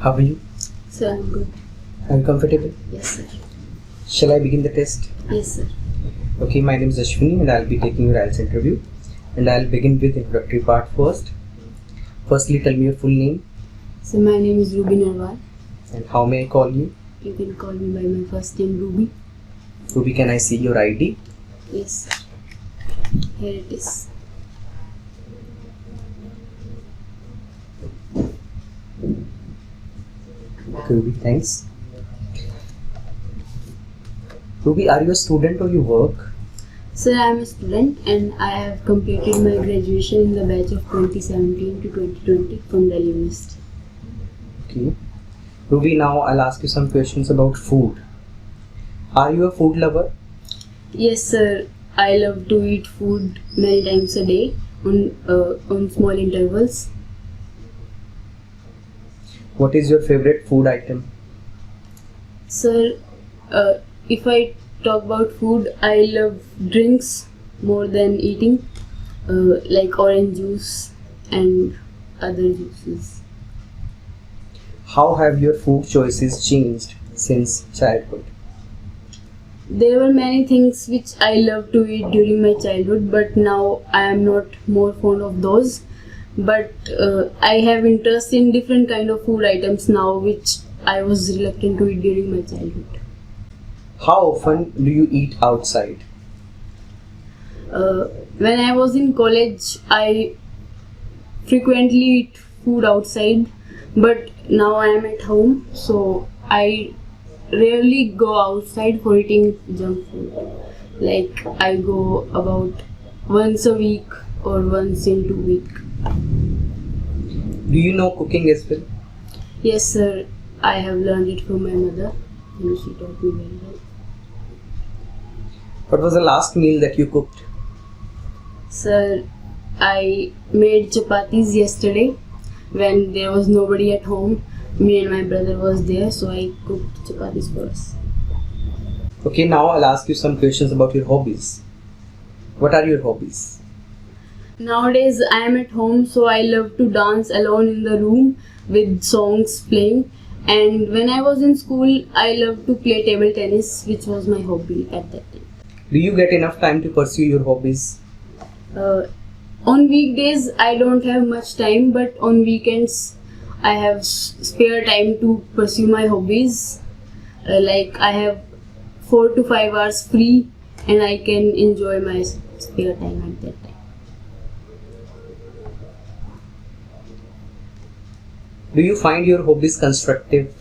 How are you? Sir, I'm good. Are you comfortable? Yes, sir. Shall I begin the test? Yes, sir. Okay, my name is Ashwini and I'll be taking your IELTS interview. And I'll begin with the introductory part first. Firstly, tell me your full name So my name is Ruby Narwal. and how may I call you? You can call me by my first name, Ruby. Ruby, can I see your ID? Yes, sir. Here it is. Okay, Ruby, thanks. Ruby, are you a student or you work? Sir, I am a student and I have completed my graduation in the batch of 2017 to 2020 from Delhi University. Okay. Ruby, now I'll ask you some questions about food. Are you a food lover? Yes, sir. I love to eat food many times a day on small intervals. What is your favorite food item? Sir, if I talk about food, I love drinks more than eating, like orange juice and other juices. How have your food choices changed since childhood? There were many things which I loved to eat during my childhood, but now I am not more fond of those. But I have interest in different kind of food items now, which I was reluctant to eat during my childhood. How often do you eat outside? When I was in college, I frequently eat food outside, but now I am at home, so I rarely go outside for eating junk food. Like I go about once a week or once in 2 weeks. Do you know cooking as well? Yes, sir. I have learned it from my mother, and she taught me very well. What was the last meal that you cooked? Sir, I made chapatis yesterday when there was nobody at home. Me and my brother was there, so I cooked chapatis for us. Okay, now I'll ask you some questions about your hobbies. What are your hobbies? Nowadays, I am at home, so I love to dance alone in the room with songs playing. And when I was in school, I loved to play table tennis, which was my hobby at that time. Do you get enough time to pursue your hobbies? On weekdays, I don't have much time, but on weekends, I have spare time to pursue my hobbies. Like I have 4 to 5 hours free, and I can enjoy my spare time at that time. Do you find your hobbies constructive?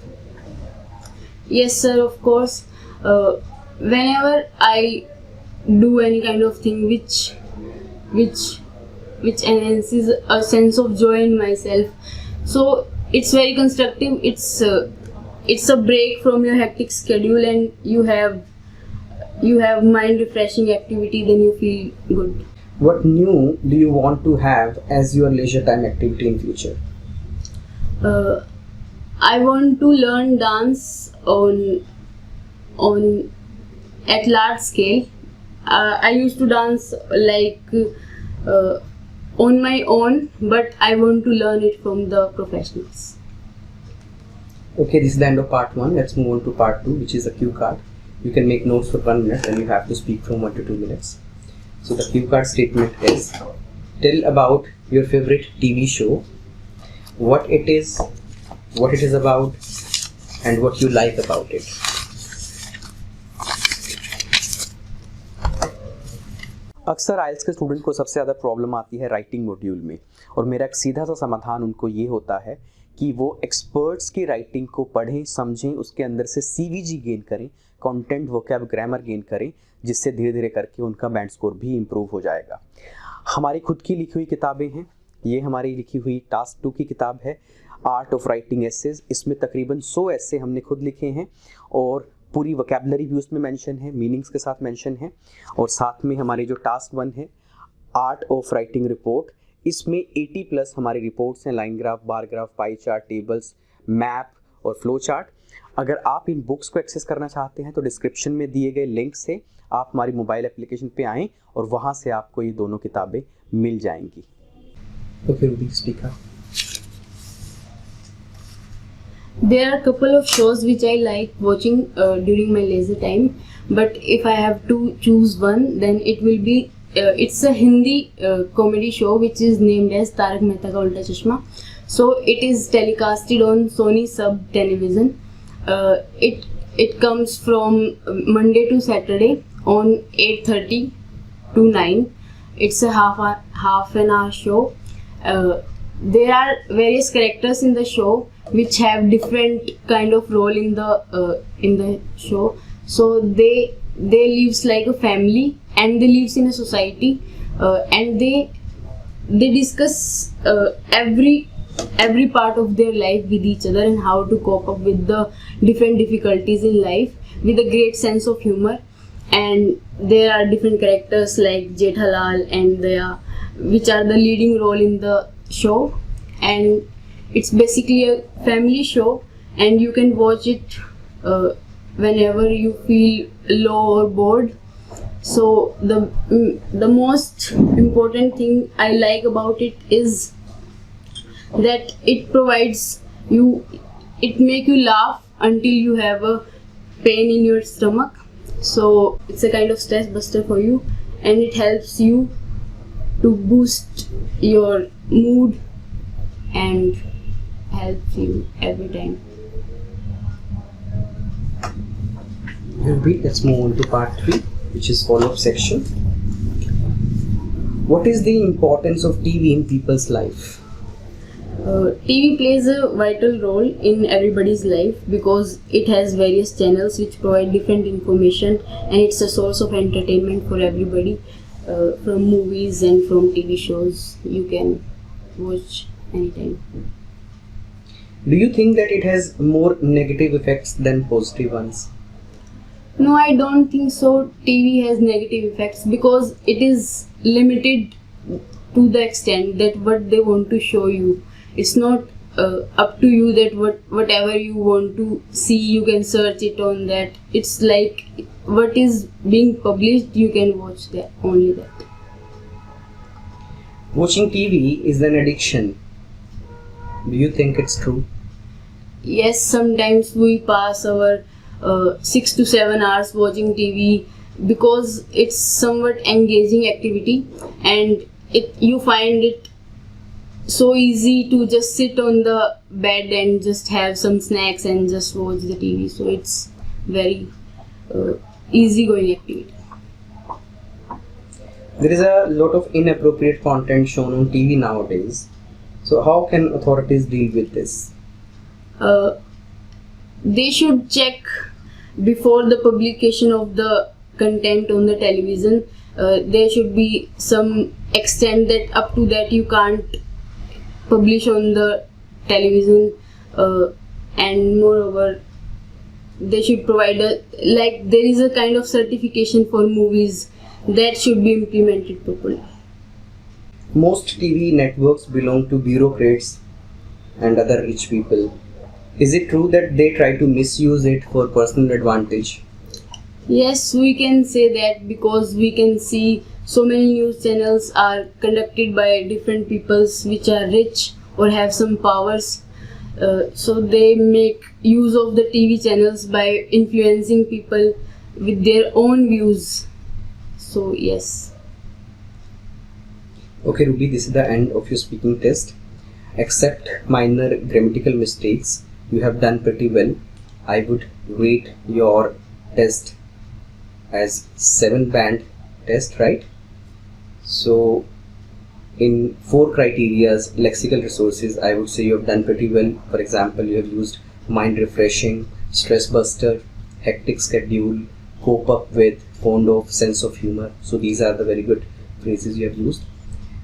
Yes, sir, of course. Whenever I do any kind of thing which enhances a sense of joy in myself, so it's very constructive. It's a break from your hectic schedule, and you have mind refreshing activity. Then you feel good. What new do you want to have as your leisure time activity in future? I want to learn dance on at large scale. I used to dance like on my own, but I want to learn it from the professionals. Okay, this is the end of part 1. Let's move on to part 2, which is a cue card. You can make notes for 1 minute and you have to speak from 1 to 2 minutes. So the cue card statement is: tell about your favorite TV show, what it is about, and what you like about it. अक्सर आइल्स के student को सबसे ज़्यादा problem आती है writing module में, और मेरा एक सीधा सा समाधान उनको ये होता है कि वो एक्सपर्ट्स की राइटिंग को पढ़ें, समझें, उसके अंदर से सीवीजी गेन करें, कंटेंट, वोकैब, ग्रामर गेन करें, जिससे धीरे धीरे करके उनका बैंड स्कोर भी इम्प्रूव हो जाएगा। हमारी खुद की लिखी हुई किताबें हैं। ये हमारी लिखी हुई टास्क 2 की किताब है, आर्ट ऑफ राइटिंग एसेज। इसमें तकरीबन 100 ऐसे हमने खुद लिखे हैं और पूरी वोकैबुलरी भी उसमें मेंशन है, मीनिंग्स के साथ मेंशन है। और साथ में हमारी जो टास्क 1 है, आर्ट ऑफ राइटिंग रिपोर्ट, इसमें 80+ हमारी रिपोर्ट्स हैं, line graph, bar graph, pie chart, tables, map और फ्लो चार्ट। अगर आप इन बुक्स को एक्सेस करना चाहते हैं तो डिस्क्रिप्शन में दिए गए लिंक से आप हमारी मोबाइल एप्लीकेशन पे आएँ और वहाँ से आपको ये दोनों किताबें मिल जाएंगी। Okay, Ruby, speak up. there are a couple of shows which I like watching during my leisure time, but if I have to choose one, then it will be it's a Hindi comedy show which is named as Tarak Mehta Ka Ulta Chashma. So it is telecasted on Sony Sub Television. It comes from Monday to Saturday on 8:30 to 9. It's a half an hour show. There are various characters in the show which have different kind of role in the show. So they lives like a family, and they lives in a society, and they discuss every part of their life with each other, and how to cope up with the different difficulties in life with a great sense of humor. And there are different characters like Jethalal and Daya, which are the leading role in the show. And it's basically a family show, and you can watch it whenever you feel low or bored. So the most important thing I like about it is that it provides you, it make you laugh until you have a pain in your stomach. So it's a kind of stress buster for you, and it helps you to boost your mood and helps you every time. Let's move on to part 3, which is follow-up section. What is the importance of TV in people's life? TV plays a vital role in everybody's life because it has various channels which provide different information, and it's a source of entertainment for everybody. From movies and from TV shows, you can watch anytime. Do you think that it has more negative effects than positive ones? No, I don't think so. TV has negative effects because it is limited to the extent that what they want to show you. It's not up to you that whatever you want to see, you can search it on that. It's like what is being published, you can watch that, only that. Watching TV is an addiction. Do you think it's true? Yes, sometimes we pass our 6 to 7 hours watching TV because it's somewhat engaging activity, and you find it so easy to just sit on the bed and just have some snacks and just watch the TV. So it's very easy going activity. There is a lot of inappropriate content shown on TV nowadays. So how can authorities deal with this? They should check before the publication of the content on the television. There should be some extent that up to that you can't publish on the television, and moreover they should provide there is a kind of certification for movies that should be implemented properly. Most TV networks belong to bureaucrats and other rich people. Is it true that they try to misuse it for personal advantage? Yes, we can say that because we can see so many news channels are conducted by different peoples which are rich or have some powers. So they make use of the TV channels by influencing people with their own views. So yes. Okay Ruby, this is the end of your speaking test. Except minor grammatical mistakes, you have done pretty well. I would rate your test as 7-band test, right? So in 4 criterias, lexical resources, I would say you have done pretty well. For example, you have used mind refreshing, stress buster, hectic schedule, cope up with, fond of, sense of humor. So these are the very good phrases you have used.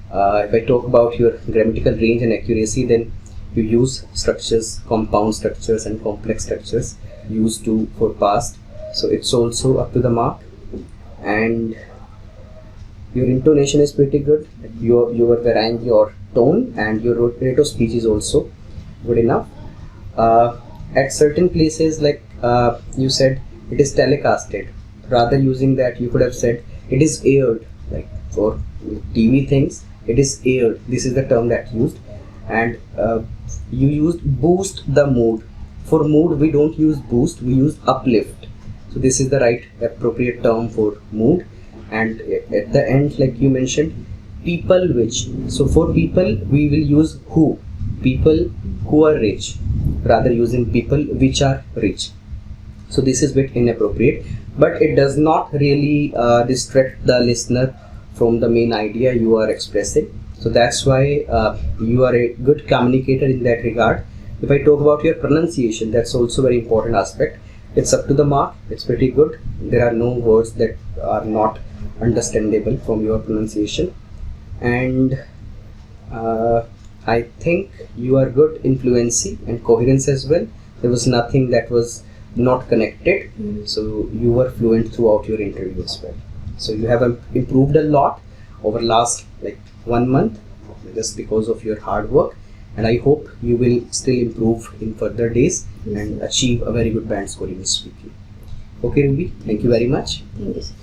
If I talk about your grammatical range and accuracy, then you use structures, compound structures and complex structures used to for past. So it's also up to the mark. And your intonation is pretty good. You are varying your tone, and your rate of speech is also good enough. At certain places, like you said, it is telecasted. Rather using that, you could have said it is aired. Like for TV things, it is aired. This is the term that used. And you used boost the mood For mood, we don't use boost, we use uplift. So this is the right appropriate term for mood. And at the end, like you mentioned, people which. So for people, we will use who. People who are rich, rather using people which are rich. So this is a bit inappropriate, but it does not really distract the listener from the main idea you are expressing. So that's why you are a good communicator in that regard. If I talk about your pronunciation, that's also very important aspect. It's up to the mark, it's pretty good. There are no words that are not understandable from your pronunciation. And I think you are good in fluency and coherence as well. There was nothing that was not connected. So you were fluent throughout your interview as well. So you have improved a lot over last like 1 month just because of your hard work, and I hope you will still improve in further days and achieve a very good band score in speaking. Okay, Ruby, thank you very much. Thank you, sir.